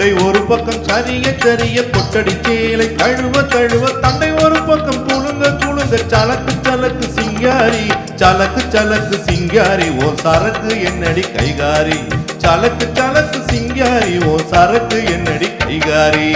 கொண்டை ஒரு பக்கம் சரிய சரிய பொட்டடி சேலை தழுவ தழுவ தண்டை ஒரு பக்கம் குழுங்க குழுங்க சலக்கு சலக்கு சிங்காரி சலக்கு சலக்கு சிங்காரி ஓ சரக்கு என்னடி கைகாரி சலக்கு சலக்கு சிங்காரி ஓ சரக்கு என்னடி கைகாரி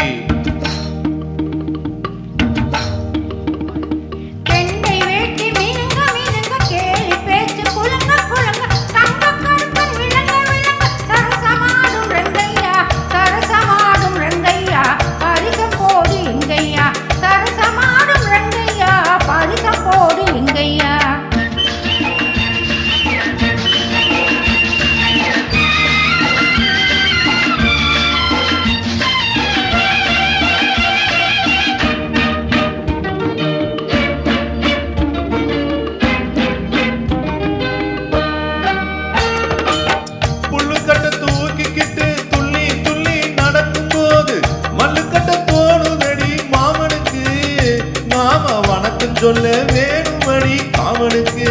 சொல்ல வேணுமடி காமனுக்கு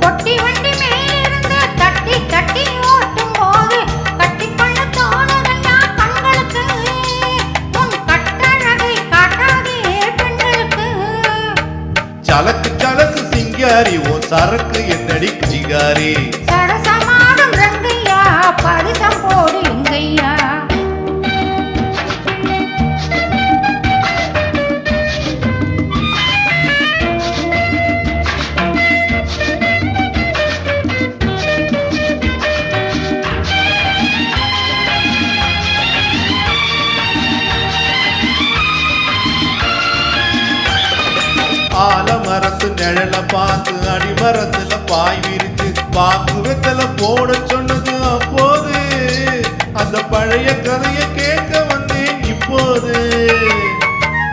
பொட்டி வண்டி மேலிருந்து தட்டி தட்டி ஓட்டும் போது கட்டிக்கொள்ள தோணுதையா கண்களுக்கு உன் கட்டழகை காட்டாதே பெண்களுக்கு சலக்கு சலக்கு சிங்காரி ஓ சரக்கு என்னடி கைகாரி சரசமாடும் ரங்கையா பரிசம் போடு எங்கையா ஆலமரத்து நிழல பார்த்து அடிமரத்துல பாய் விரிச்சு பாக்கு வெத்தல போட சொன்னது அப்போது அந்த பழைய கதையை கேட்க வந்தேன் இப்போது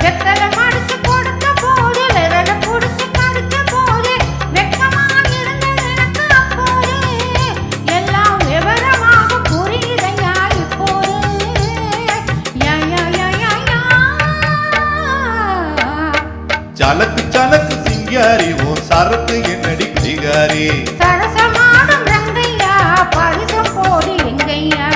வெத்தல மடிச்சு கொடுத்த போது விரல புடிச்சு கடிச்ச போது வெக்கமா இருந்தது எனக்கு அப்போது எல்லாம் விவரமாக புரியுதையா இப்போது யா யா யா யா யா சலக்கு சலக்கு சிங்காரி ஓ சரக்கு என்னடி கைகாரி சரசமாடும் ரங்கையா பரிசம் போடு எங்கையா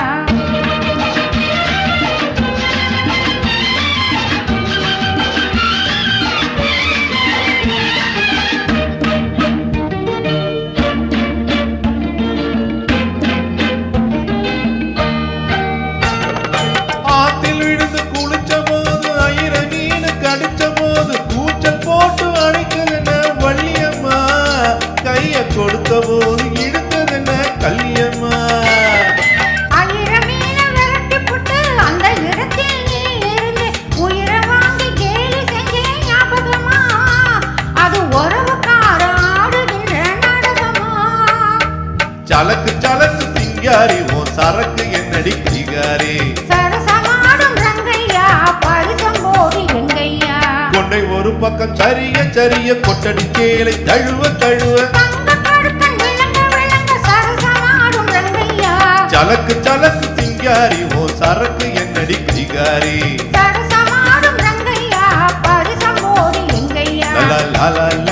ஆத்தில் விழுந்து குளிச்ச போது ஐர மீன் கடிச்ச போது கூச்சல் போட்டு அணைக்கதென்ன வள்ளியம்மா கைய கொடுத்த போது இழுத்ததென்ன கல்லியம்மா ஐர மீன விரட்டி புட்டு அந்த இடத்தில் நீ இருந்து உயிரை வாங்கி கேலி செஞ்சே ஞாபகமா அது உறவுக்கார ஆடுகின்ற நாடகமா சலக்கு சலக்கு சிங்காரி ஓ சரக்கு என்னடி கைகாரி சரசமாடும் ரங்கையா பரிசம் போடு எங்கையா கொண்டை ஒரு பக்கம் சரிய சரிய கொட்டடி சேலை தழுவ தழுவ தங்க கடுக்கன் விளங்க விளங்க சரசமாடும் ரங்கையா சலக்கு சலக்கு சிங்காரி ஓ சரக்கு என்னடி கைகாரி சரசமாடும் ரங்கையா பரிசம் போடு எங்கையா லா லா லா லா